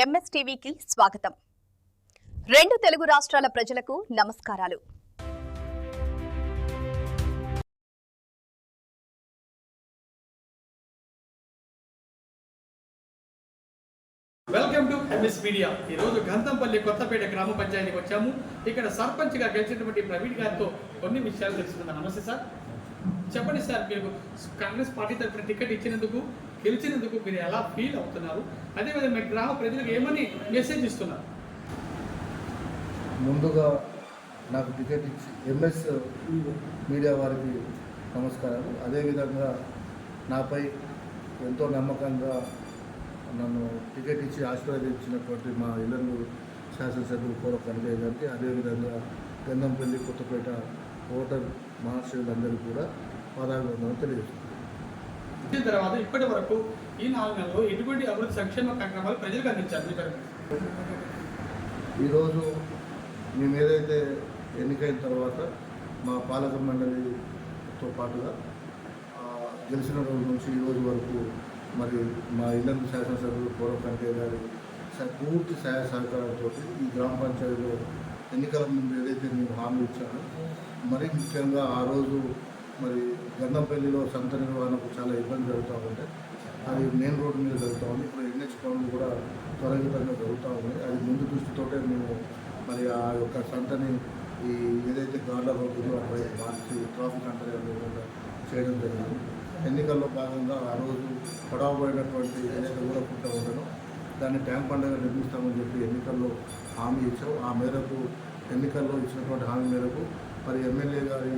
ఎంఎస్టీవీకి స్వాగతం. రెండు తెలుగు రాష్ట్రాల ప్రజలకు నమస్కారాలు. Welcome to MS media. ఈరోజు గంధంపల్లి కొత్తపేట గ్రామ పంచాయతీకి వచ్చాము. ఇక్కడ సర్పంచ్గా గెలిచినటువంటి ప్రవీణ్ గారితో కొన్ని విషయాలు తెలుసుకుందాం. నమస్తే సార్, చెప్పండి సార్, మీరు కాంగ్రెస్ పార్టీ తరఫున టికెట్ ఇచ్చినందుకు, గెలిచినందుకు మీరు ఎలా ఫీల్ అవుతున్నారు? అదేవిధంగా మీ గ్రామ ప్రజలకు ఏమని మెసేజ్ ఇస్తున్నారు? ముందుగా నాకు టికెట్ ఇచ్చి ఎంఎస్ మీడియా వారికి నమస్కారాలు. అదేవిధంగా నాపై ఎంతో నమ్మకంగా నన్ను టికెట్ ఇచ్చి ఆశీర్వదించినటువంటి మా ఇల్లూరు శాసనసభ్యులు పూర్వ కనకయ్య గారికి, అదేవిధంగా గంధంపల్లి కొత్తపేట ఓటర్ మహాశయులందరికీ కూడా పాదాభివందనం తెలియజేస్తుంది. దీని తర్వాత ఇప్పటి వరకు ఈ 4 నెలల్లో ఎటువంటి అభివృద్ధి సంక్షేమ కార్యక్రమాలు ప్రజలకు అందించారు? ఈరోజు మేము ఏదైతే ఎన్నికైన తర్వాత మా పాలక మండలితో పాటుగా గెలిచిన రోజు నుంచి ఈ రోజు వరకు మరి మా ఇల్లూరు శాసనసభ్యులు పూర్వ కనకయ్య గారి పూర్తి సహాయ సహకారాలతో ఈ గ్రామ పంచాయతీలో ఎన్నికల ముందు ఏదైతే మేము హామీ ఇచ్చామో, మరి ముఖ్యంగా ఆ రోజు మరి గంధంపల్లిలో సంత నిర్వహణకు చాలా ఇబ్బంది జరుగుతూ ఉంటే అది మెయిన్ రోడ్డు మీద జరుగుతూ ఉంది. ఇప్పుడు ఎన్హెచ్ పనులు కూడా త్వరితంగా జరుగుతూ ఉన్నాయి. అది ముందు దృష్టితోటే మేము మరి ఆ యొక్క సంతని ఈ ఏదైతే గార్ల రోడ్డులో అటువైపు మార్చి ట్రాఫిక్ అంతర్యాలు లేకుండా చేయడం జరిగింది. ఎన్నికల్లో భాగంగా ఆ రోజు పడవబడినటువంటి ఏదైతే ఊరకుంటా ఉండడం దాన్ని ట్యాంక్ పండుగ నిర్మిస్తామని చెప్పి ఎన్నికల్లో హామీ ఇచ్చాం. ఆ మేరకు ఎన్నికల్లో ఇచ్చినటువంటి హామీ మేరకు మరి ఎమ్మెల్యే గారి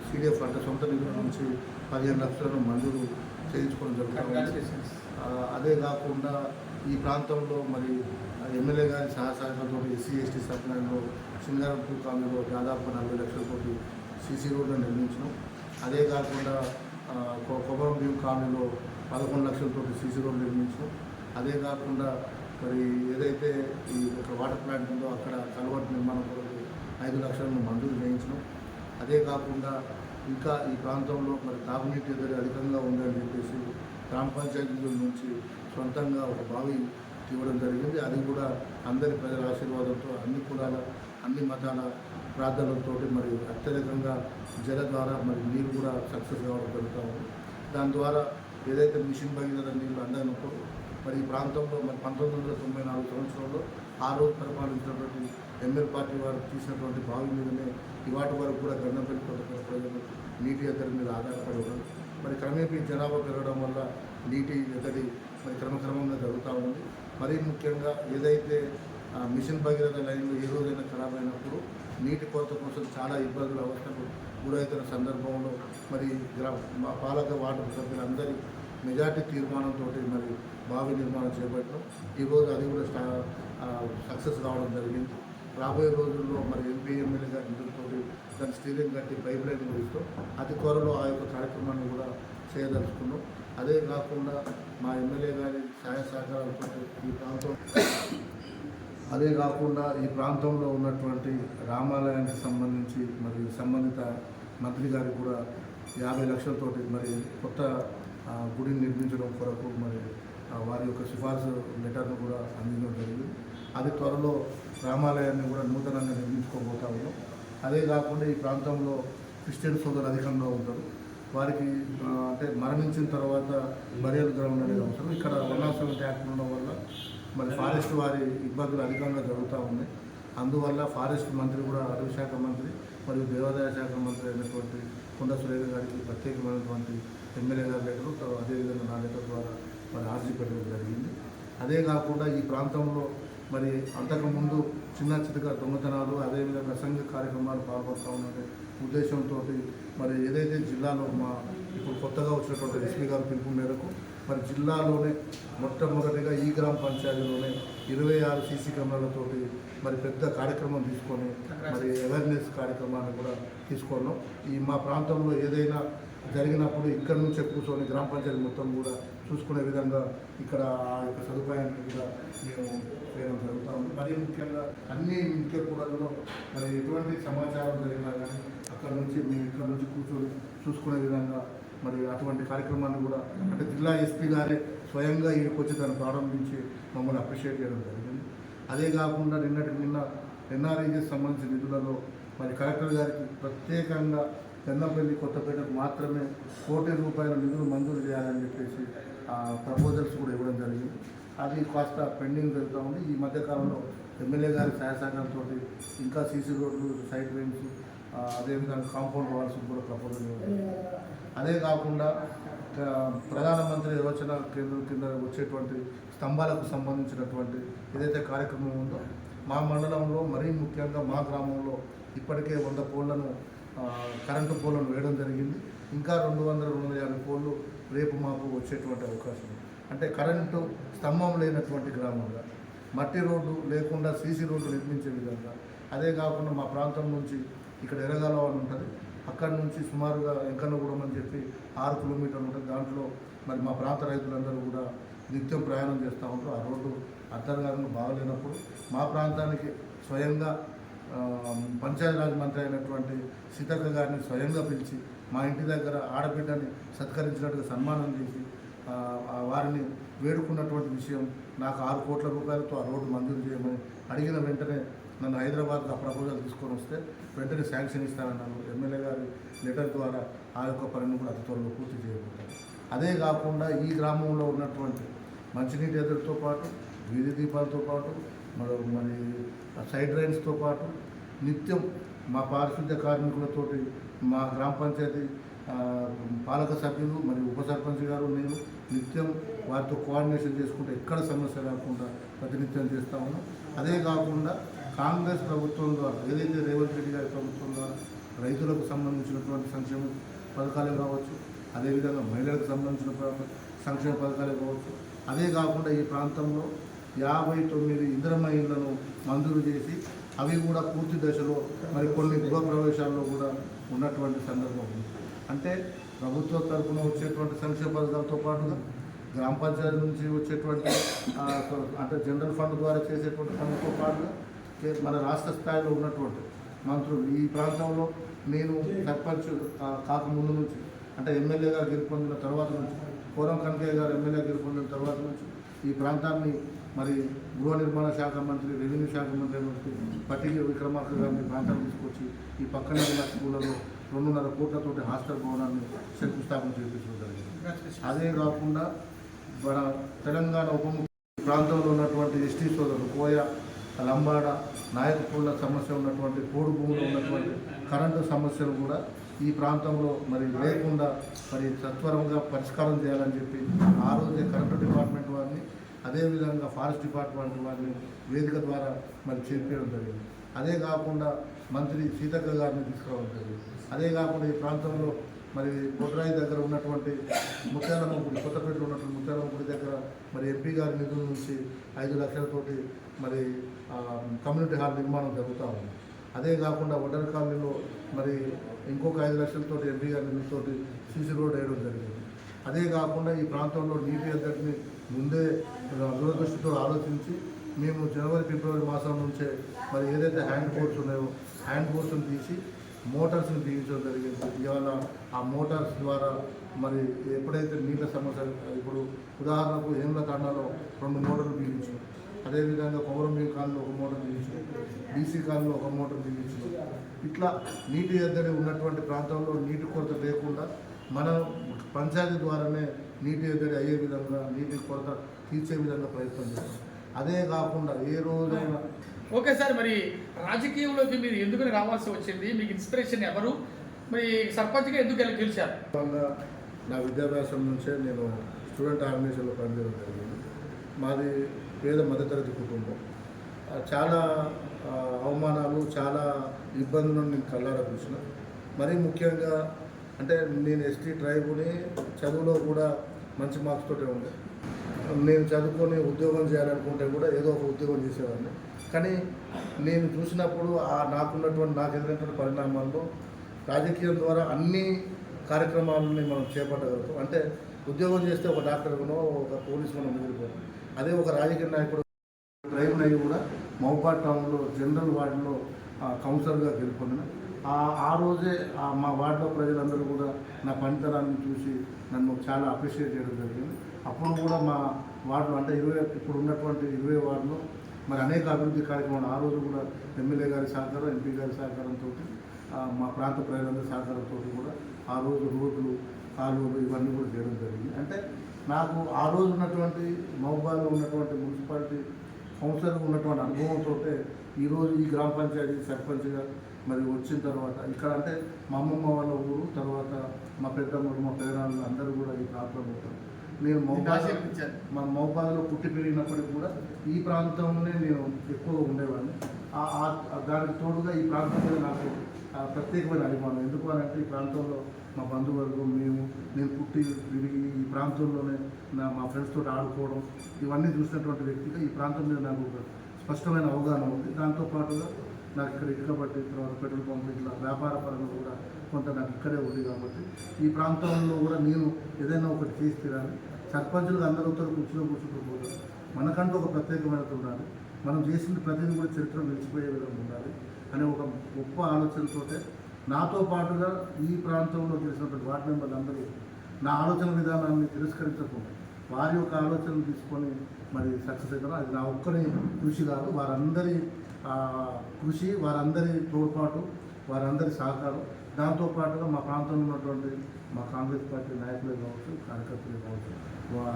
సిడిఎఫ్ అంటే సొంత నిధుల నుంచి 15 లక్షలను మంజూరు చేయించుకోవడం జరుగుతుంది. అదే కాకుండా ఈ ప్రాంతంలో మరి ఎమ్మెల్యే గారి సహకారంతో ఎస్సీ ఎస్టీ సప్లైలో సింగారంపూర్ కాలనీలో దాదాపు 40 లక్షలతోటి సీసీ రోడ్లను నిర్మించినాం. అదే కాకుండా కొబ్బరం భీమ్ కాలనీలో 11 లక్షలతోటి సీసీ రోడ్లు నిర్మించాం. అదే కాకుండా మరి ఏదైతే ఈ ఒక వాటర్ ప్లాంట్ ఉందో అక్కడ కల్వర్ట్ నిర్మాణం కొరకు 5 లక్షలను మంజూరు చేయించినాం. అదే కాకుండా ఇంకా ఈ ప్రాంతంలో మరి తాగునీటి ఎదురు అధికంగా ఉందని చెప్పేసి గ్రామ పంచాయతీల నుంచి సొంతంగా ఒక బావి ఇవ్వడం జరిగింది. అది కూడా అందరి ప్రజల ఆశీర్వాదంతో, అన్ని కులాల అన్ని మతాల ప్రార్థనలతో మరి అత్యధికంగా జల ద్వారా మరి నీరు కూడా సక్సెస్ కావడం జరుగుతూ ఉంది. దాని ద్వారా ఏదైతే మిషన్ భగీరథ నీళ్ళు అందనప్పుడు మరి ఈ ప్రాంతంలో మరి 1994 సంవత్సరంలో ఆ రోజు పరిపాలించినటువంటి ఎంఎల్ పార్టీ వారు తీసినటువంటి బావి మీదనే ఇవాటి వరకు కూడా గంధంపల్లి కొత్తపేట ప్రజలు నీటి ఎద్దడి మీద ఆధారపడి ఉన్నారు. మరి క్రమేపీ జనాభా పెరగడం వల్ల నీటి ఎద్దడి మరి క్రమక్రమంగా జరుగుతూ ఉంది. మరీ ముఖ్యంగా ఏదైతే మిషన్ భగీరథ లైన్లు ఏ రోజైనా ఖరాబ్ అయినప్పుడు నీటి కొరత కోసం చాలా ఇబ్బందులు అవస్థలు గురైతున్న సందర్భంలో మరి మా పాలక వార్డు సభ్యులందరి మెజార్టీ తీర్మానంతో మరి బావి నిర్మాణం చేపట్టాం. ఈరోజు అది కూడా సక్సెస్ కావడం జరిగింది. రాబోయే రోజుల్లో మరి ఎంపీ ఎమ్మెల్యే గారి నిధులతో దాన్ని స్టీరింగ్ కట్టి పైప్ లైన్ కూడా అతి త్వరలో ఆ యొక్క కార్యక్రమాన్ని కూడా చేయదలుచుకున్నాం. అదే కాకుండా మా ఎమ్మెల్యే గారి సహాయ సహకారాలతో ఈ ప్రాంతంలో ఉన్నటువంటి రామాలయానికి సంబంధించి మరి సంబంధిత మంత్రి గారికి కూడా 50 లక్షలతోటి మరి కొత్త గుడిని నిర్మించడం కొరకు మరి వారి యొక్క సిఫార్సు లెటర్ను కూడా అందించడం జరిగింది. అది త్వరలో రామాలయాన్ని కూడా నూతనంగా నిర్మించుకోబోతా ఉన్నాం. అదే కాకుండా ఈ ప్రాంతంలో క్రిస్టియన్ సోదరులు అధికంగా ఉంటారు. వారికి అంటే మరణించిన తర్వాత బరియల్ గ్రౌండ్ అనేది అవసరం. ఇక్కడ 107 యాక్ట్ ఉండడం వల్ల మరి ఫారెస్ట్ వారి ఇబ్బందులు అధికంగా జరుగుతూ ఉన్నాయి. అందువల్ల ఫారెస్ట్ మంత్రి కూడా అటవీ శాఖ మంత్రి మరియు దేవాదాయ శాఖ మంత్రి అయినటువంటి కొండ సురేఖ గారికి ప్రత్యేకమైనటువంటి ఎమ్మెల్యే గారి లెటరు, అదేవిధంగా నా లెటర్ ద్వారా మరి ఆర్జీ పెట్టడం జరిగింది. అదే కాకుండా ఈ ప్రాంతంలో మరి అంతకుముందు చిన్న చిన్నగా దొంగతనాలు, అదేవిధంగా సంఘ కార్యక్రమాలు పాల్పడుతూ ఉన్న ఉద్దేశంతో మరి ఏదైతే జిల్లాలో ఇప్పుడు కొత్తగా వచ్చినటువంటి ఎస్పీ గారి పిలుపు మేరకు మరి జిల్లాలోనే మొట్టమొదటిగా ఈ గ్రామ పంచాయతీలోనే 26 సీసీ కెమెరాలతోటి మరి పెద్ద కార్యక్రమం తీసుకొని మరి అవేర్నెస్ కార్యక్రమాన్ని కూడా తీసుకున్నాం. ఈ మా ప్రాంతంలో ఏదైనా జరిగినప్పుడు ఇక్కడ నుంచే కూర్చొని గ్రామ పంచాయతీ మొత్తం కూడా చూసుకునే విధంగా ఇక్కడ ఆ యొక్క సదుపాయాన్ని కూడా మేము చేయడం జరుగుతూ ఉంది. మరీ ముఖ్యంగా అన్ని ముఖ్య కూడల్లో మరి ఎటువంటి సమాచారం జరిగినా కానీ అక్కడ నుంచి మేము ఇక్కడ నుంచి కూర్చొని చూసుకునే విధంగా మరి అటువంటి కార్యక్రమాన్ని కూడా అంటే జిల్లా ఎస్పీ గారే స్వయంగా ఇక్కడికి వచ్చి దాన్ని ప్రారంభించి మమ్మల్ని అప్రిషియేట్ చేయడం జరిగింది. అదే కాకుండా నిన్న ఎన్ఆర్ఈజీకి సంబంధించిన నిధులలో మరి కలెక్టర్ గారికి ప్రత్యేకంగా గంధంపల్లి కొత్తపేటకు మాత్రమే ₹1 కోటి నిధులు మంజూరు చేయాలని చెప్పేసి ప్రపోజల్స్ కూడా ఇవ్వడం జరిగింది. అది కాస్త పెండింగ్ జరుగుతూ ఉంది. ఈ మధ్యకాలంలో ఎమ్మెల్యే గారి సహాయ సహకారంతో ఇంకా సీసీ రోడ్లు, సైడ్ లైన్స్, అదేవిధంగా కాంపౌండ్ వాల్స్ కూడా ప్రపోజల్ ఇవ్వడం. అదే కాకుండా ప్రధానమంత్రి యోజన కేంద్రం కింద వచ్చేటువంటి స్తంభాలకు సంబంధించినటువంటి ఏదైతే కార్యక్రమం ఉందో మా మండలంలో మరీ ముఖ్యంగా మా గ్రామంలో ఇప్పటికే 100 పోళ్లను కరెంటు పోళ్లను వేయడం జరిగింది. ఇంకా 200-250 పోళ్ళు రేపు మాకు వచ్చేటువంటి అవకాశం ఉంది. అంటే కరెంటు స్తంభం లేనటువంటి గ్రామంగా మట్టి రోడ్డు లేకుండా సీసీ రోడ్డు నిర్మించే విధంగా, అదే కాకుండా మా ప్రాంతం నుంచి ఇక్కడ ఎరగాలం అని ఉంటుంది, అక్కడి నుంచి సుమారుగా ఎంకన్నగూడెం అని చెప్పి 6 కిలోమీటర్లు ఉంటుంది. దాంట్లో మరి మా ప్రాంత రైతులందరూ కూడా నిత్యం ప్రయాణం చేస్తూ ఉంటారు. ఆ రోడ్డు అర్థంగా బాగలేనప్పుడు మా ప్రాంతానికి స్వయంగా పంచాయతీరాజ్ మంత్రి అయినటువంటి సీతక్క గారిని స్వయంగా పిలిచి మా ఇంటి దగ్గర ఆడబిడ్డని సత్కరించినట్టుగా సన్మానం చేసి వారిని వేడుకున్నటువంటి విషయం. నాకు ₹6 కోట్లతో ఆ రోడ్డు మంజూరు చేయమని అడిగిన వెంటనే నన్ను హైదరాబాద్కి ఆ ప్రపోజల్ తీసుకొని వస్తే వెంటనే శాంక్షన్ ఇస్తానన్నాను. ఎమ్మెల్యే గారి లెటర్ ద్వారా ఆ యొక్క పనిని కూడా అతి త్వరలో పూర్తి చేయబోతాను. అదే కాకుండా ఈ గ్రామంలో ఉన్నటువంటి మంచినీటి ఎదురుతో పాటు వీధి దీపాలతో పాటు మరి సైడ్ డ్రైన్స్తో పాటు నిత్యం మా పారిశుద్ధ్య కార్మికులతోటి మా గ్రామ పంచాయతీ పాలక సభ్యులు మరియు ఉప సర్పంచ్ గారు నేను నిత్యం వారితో కోఆర్డినేషన్ చేసుకుంటూ ఎక్కడ సమస్య రాకుండా ప్రతినిత్యం చేస్తూ ఉన్నాం. అదే కాకుండా కాంగ్రెస్ ప్రభుత్వం ద్వారా ఏదైతే రేవంత్ రెడ్డి గారి ప్రభుత్వం ద్వారా రైతులకు సంబంధించినటువంటి సంక్షేమ పథకాలే కావచ్చు, అదేవిధంగా మహిళలకు సంబంధించిన సంక్షేమ పథకాలే కావచ్చు, అదే కాకుండా ఈ ప్రాంతంలో 59 ఇందిరమ్మ ఇళ్లను మంజూరు చేసి అవి కూడా పూర్తి దశలో మరి కొన్ని గృహప్రవేశాల్లో కూడా ఉన్నటువంటి సందర్భం ఉంది. అంటే ప్రభుత్వ తరఫున వచ్చేటువంటి సంక్షేమ పథకాలతో పాటుగా గ్రామ పంచాయతీ నుంచి వచ్చేటువంటి అంటే జనరల్ ఫండ్ ద్వారా చేసేటువంటి పనులతో పాటుగా మన రాష్ట్ర స్థాయిలో ఉన్నటువంటి మంత్రులు ఈ ప్రాంతంలో నేను సర్పంచ్ కాకముందు నుంచి అంటే ఎమ్మెల్యేగా గెలుపొందిన తర్వాత నుంచి కోరం కనకయ్య గారు ఎమ్మెల్యే గెలుపొందిన తర్వాత నుంచి ఈ ప్రాంతాన్ని మరి గృహ నిర్మాణ శాఖ మంత్రి, రెవెన్యూ శాఖ మంత్రి పట్టి విక్రమార్క గారిని ప్రాంతాన్ని తీసుకొచ్చి ఈ పక్కనే ఉన్న స్కూళ్ళలో 2.5 కోట్లతోటి హాస్టల్ భవనాన్ని శంకుస్థాపన చేయించడం జరిగింది. అదే కాకుండా మన తెలంగాణ ప్రాంతంలో ఉన్నటువంటి ఎస్టీ సోదరులు కోయ, లంబాడ, నాయకపూర్ల సమస్య ఉన్నటువంటి కోడు భూములు ఉన్నటువంటి కరెంటు సమస్యలు కూడా ఈ ప్రాంతంలో మరి లేకుండా మరి సత్వరంగా పరిష్కారం చేయాలని చెప్పి ఆ రోజే కరెంటు డిపార్ట్మెంట్ వారిని అదేవిధంగా ఫారెస్ట్ డిపార్ట్మెంట్ వారిని వేదిక ద్వారా మరి చేర్పేయడం జరిగింది. అదే కాకుండా మంత్రి సీతక్క గారిని తీసుకురావడం జరిగింది. అదే కాకుండా ఈ ప్రాంతంలో మరి కొట్రాయి దగ్గర ఉన్నటువంటి ముత్యాలమ్మ గుడి, కొత్తపేటలో ఉన్నటువంటి ముత్యాలమ్మ గుడి దగ్గర మరి ఎంపీ గారి నిధుల నుంచి 5 లక్షలతోటి మరి కమ్యూనిటీ హాల్ నిర్మాణం జరుగుతూ ఉంది. అదే కాకుండా వడ్డర కాలనీలో మరి ఇంకొక 5 లక్షలతో ఎంపీ గారి నిధులతోటి సీసీ రోడ్ వేయడం జరిగింది. అదే కాకుండా ఈ ప్రాంతంలో నీటి ఎద్దడిని ముందే దూరదృష్టితో ఆలోచించి మేము జనవరి, ఫిబ్రవరి మాసం నుంచే మరి ఏదైతే హ్యాండ్ బోర్డ్స్ ఉన్నాయో హ్యాండ్ బోర్డ్స్ని తీసి మోటార్స్ని బిగించడం జరిగింది. ఇవాళ ఆ మోటార్స్ ద్వారా మరి ఎప్పుడైతే నీళ్ళ సమస్య ఇప్పుడు ఉదాహరణకు ఏమ్ల తండాలో 2 మోటార్లు బిగించాం, అదేవిధంగా కొమరంభీం కాలంలో 1 మోటార్ బిగించాం, బీసీ కాలంలో 1 మోటార్ బిగించాం. ఇట్లా నీటి ఎద్దడి ఉన్నటువంటి ప్రాంతంలో నీటి కొరత లేకుండా మన పంచాయతీ ద్వారానే నీటి ఎద్దడి అయ్యే విధంగా నీటి కొరత తీర్చే విధంగా ప్రయత్నం చేస్తాం. అదే కాకుండా ఏ రోజైనా ఓకే సార్, మరి రాజకీయంలోకి మీరు ఎందుకు రావాల్సి వచ్చింది? మీకు ఇన్స్పిరేషన్ ఎవరు? మరి సర్పంచ్గా ఎందుకు గెలిచారు? నా విద్యాభ్యాసం నుంచే నేను స్టూడెంట్ ఆర్గనైజేషన్లో పనిచేయడం జరిగింది. మాది పేద మధ్యతరగతి కుటుంబం. చాలా అవమానాలు, చాలా ఇబ్బందులను నేను కళ్ళారా చూసిన. మరీ ముఖ్యంగా అంటే నేను ఎస్టీ ట్రైబుని చదువులో కూడా మంచి మార్క్స్ తోటే ఉండే. నేను చదువుకొని ఉద్యోగం చేయాలనుకుంటే కూడా ఏదో ఒక ఉద్యోగం చేసేవాడిని. కానీ నేను చూసినప్పుడు నాకున్నటువంటి నాకు ఎదురైనటువంటి పరిణామాల్లో రాజకీయం ద్వారా అన్ని కార్యక్రమాలని మనం చేపట్టగలుగుతాం. అంటే ఉద్యోగం చేస్తే ఒక డాక్టర్గానో ఒక పోలీస్ మనం మిగిలిపోతాం. అదే ఒక రాజకీయ నాయకుడు ట్రైబుల్ అయ్యి కూడా మహబూబాబాద్ టౌన్లో జనరల్ వార్డులో కౌన్సిలర్గా గెలుపొందిన. ఆ రోజే మా వార్డులో ప్రజలందరూ కూడా నా పనితనాన్ని చూసి నన్ను చాలా అప్రిషియేట్ చేయడం జరిగింది. అప్పుడు కూడా మా వార్డులో అంటే ఇప్పుడు ఉన్నటువంటి 20 వార్డులో మరి అనేక అభివృద్ధి కార్యక్రమాలు ఆ రోజు కూడా ఎమ్మెల్యే గారి సహకారం, ఎంపీ గారి సహకారంతో, మా ప్రాంత ప్రజలందరి సహకారంతో కూడా ఆ రోజు రోడ్లు, కాలువలు ఇవన్నీ కూడా చేయడం జరిగింది. అంటే నాకు ఆ రోజు ఉన్నటువంటి మహబూబాలో ఉన్నటువంటి మున్సిపాలిటీ కౌన్సిలర్గా ఉన్నటువంటి అనుభవంతో ఈరోజు ఈ గ్రామ పంచాయతీ సర్పంచ్గా మరి వచ్చిన తర్వాత ఇక్కడ అంటే మా అమ్మమ్మ వాళ్ళ ఊరు, తర్వాత మా పెద్దమ్మలు, మా పెదనాన్నలు అందరూ కూడా ఈ ప్రాంతంలో ఉంటారు. నేను మహబూబాలో పుట్టి పెరిగినప్పటికీ కూడా ఈ ప్రాంతంలోనే నేను ఎక్కువగా ఉండేవాడిని. దానికి తోడుగా ఈ ప్రాంతం మీద నాకు ప్రత్యేకమైన అభిమానం. ఎందుకు అని అంటే ఈ ప్రాంతంలో మా బంధువర్గం, నేను పుట్టి విరిగి ఈ ప్రాంతంలోనే మా ఫ్రెండ్స్ తోటి ఆడుకోవడం ఇవన్నీ చూసినటువంటి వ్యక్తిగా ఈ ప్రాంతం మీద నాకు ఒక స్పష్టమైన అవగాహన ఉంది. దాంతోపాటుగా నాకు ఇక్కడ ఇటుక బట్టి, తర్వాత పెట్రోల్ పంప్, ఇట్లా వ్యాపార పరంగా కూడా కొంత నాకు ఇక్కడే ఉంది. కాబట్టి ఈ ప్రాంతంలో కూడా నేను ఏదైనా ఒకటి చేసి తీరాలి. సర్పంచులు అందరూ కూర్చుని కూర్చుంటుపోతారు. మనకంటూ ఒక ప్రత్యేకమైనది ఉండాలి. మనం చేసిన ప్రతిదీ కూడా చరిత్ర నిలిచిపోయే విధంగా ఉండాలి అనే ఒక గొప్ప ఆలోచనతో నాతో పాటుగా ఈ ప్రాంతంలో చేసినటువంటి వార్డు మెంబర్లు అందరూ నా ఆలోచన విధానాన్ని తిరస్కరించకుండా వారి యొక్క ఆలోచనలు తీసుకొని మరి సక్సెస్ అవుతారు. అది నా ఒక్కరి కృషి కాదు, వారందరి కృషి, వారందరి తోడ్పాటు, వారందరి సహకారం. దాంతోపాటుగా మా ప్రాంతంలో ఉన్నటువంటి మా కాంగ్రెస్ పార్టీ నాయకులే కావచ్చు, కార్యకర్తలే కావచ్చు,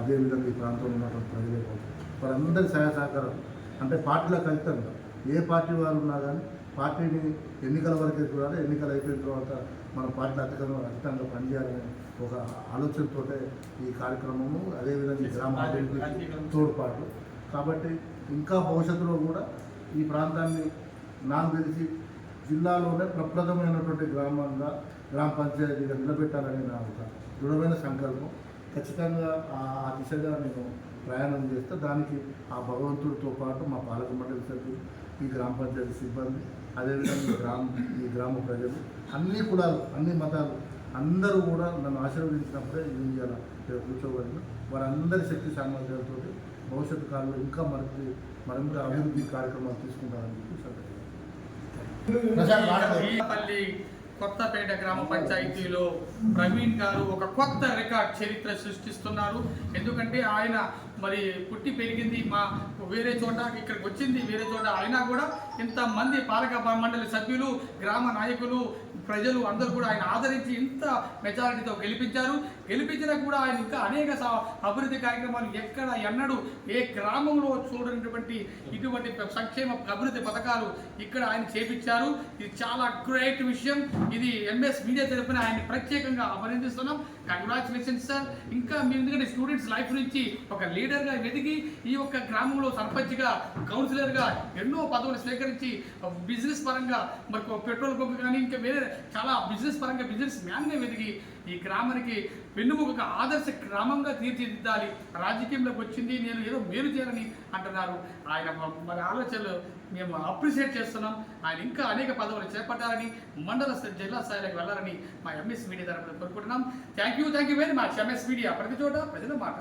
అదేవిధంగా ఈ ప్రాంతంలో ఉన్నటువంటి ప్రజలే కావచ్చు, వారందరి సహాయ సహకారం. అంటే పార్టీలకు అతీతంగా ఏ పార్టీ వారు ఉన్నా కానీ పార్టీని ఎన్నికల వరకే చూడాలి. ఎన్నికలు అయిపోయిన తర్వాత మన పార్టీ అతీతంగా పనిచేయాలనే ఒక ఆలోచనతో ఈ కార్యక్రమము, అదేవిధంగా గ్రామ అభివృద్ధికి తోడ్పాటు. కాబట్టి ఇంకా భవిష్యత్తులో కూడా ఈ ప్రాంతాన్ని నాకు తెలిసి జిల్లాలోనే ప్రప్రథమైనటువంటి గ్రామంగా, గ్రామ పంచాయతీగా నిలబెట్టాలని నా ఒక దృఢమైన సంకల్పం. ఖచ్చితంగా ఆ దిశగా నేను ప్రయాణం చేస్తే దానికి ఆ భగవంతుడితో పాటు మా పాలక మండలి సభ్యులు, ఈ గ్రామ పంచాయతీ సిబ్బంది, అదేవిధంగా ఈ గ్రామ ప్రజలు, అన్ని కులాలు, అన్ని మతాలు అందరూ కూడా నన్ను ఆశీర్వదించినప్పుడే ఇవాళ కూర్చోబడిన వారందరి శక్తి సామర్థ్యాలతో భవిష్యత్తు కాలంలో ఇంకా మరింత అభివృద్ధి కార్యక్రమాలు తీసుకుంటారని పల్లి కొత్తపేట గ్రామ పంచాయతీలో ప్రవీణ్ గారు ఒక కొత్త రికార్డ్ చరిత్ర సృష్టిస్తున్నారు. ఎందుకంటే ఆయన మరి పుట్టి పెరిగింది వేరే చోట, ఇక్కడికి వచ్చింది వేరే చోట, అయినా కూడా ఇంతమంది పాలక మండలి సభ్యులు, గ్రామ నాయకులు, ప్రజలు అందరూ కూడా ఆయన ఆదరించి ఇంత మెజారిటీతో గెలిపించినా కూడా ఆయన ఇంకా అనేక అభివృద్ధి కార్యక్రమాలు ఎక్కడ ఎన్నడూ ఏ గ్రామంలో చూడనటువంటి ఇటువంటి సంక్షేమ అభివృద్ధి పథకాలు ఇక్కడ ఆయన చేపించారు. ఇది చాలా గ్రేట్ విషయం. ఇది ఎంఎస్ మీడియా తరపున ఆయన ప్రత్యేకంగా అభినందిస్తున్నాం. Congratulations sir. ఇంకా మీ ఎందుకంటే స్టూడెంట్స్ లైఫ్ నుంచి ఒక లీడర్గా ఎదిగి ఈ యొక్క గ్రామంలో సర్పంచ్గా, కౌన్సిలర్గా ఎన్నో పదవులు స్వీకరించి బిజినెస్ పరంగా మరి పెట్రోల్ పంప్ కానీ ఇంకా వేరే చాలా బిజినెస్ పరంగా బిజినెస్ మ్యాన్గా ఎదిగి ఈ గ్రామానికి వెన్నుముక ఆదర్శ గ్రామంగా తీర్చిదిద్దాలి. రాజకీయంలోకి వచ్చింది నేను ఏదో మేలు చేయాలని అంటున్నారు. ఆయన మన ఆలోచనలు మేము అప్రిషియేట్ చేస్తున్నాం. ఆయన ఇంకా అనేక పదవులు చేపట్టాలని, మండల జిల్లా స్థాయిలోకి వెళ్ళాలని మా ఎంఎస్ మీడియా తరపున కోరుకుంటున్నాం. Thank you very much MS media. ప్రతి చోట ప్రజల మాట.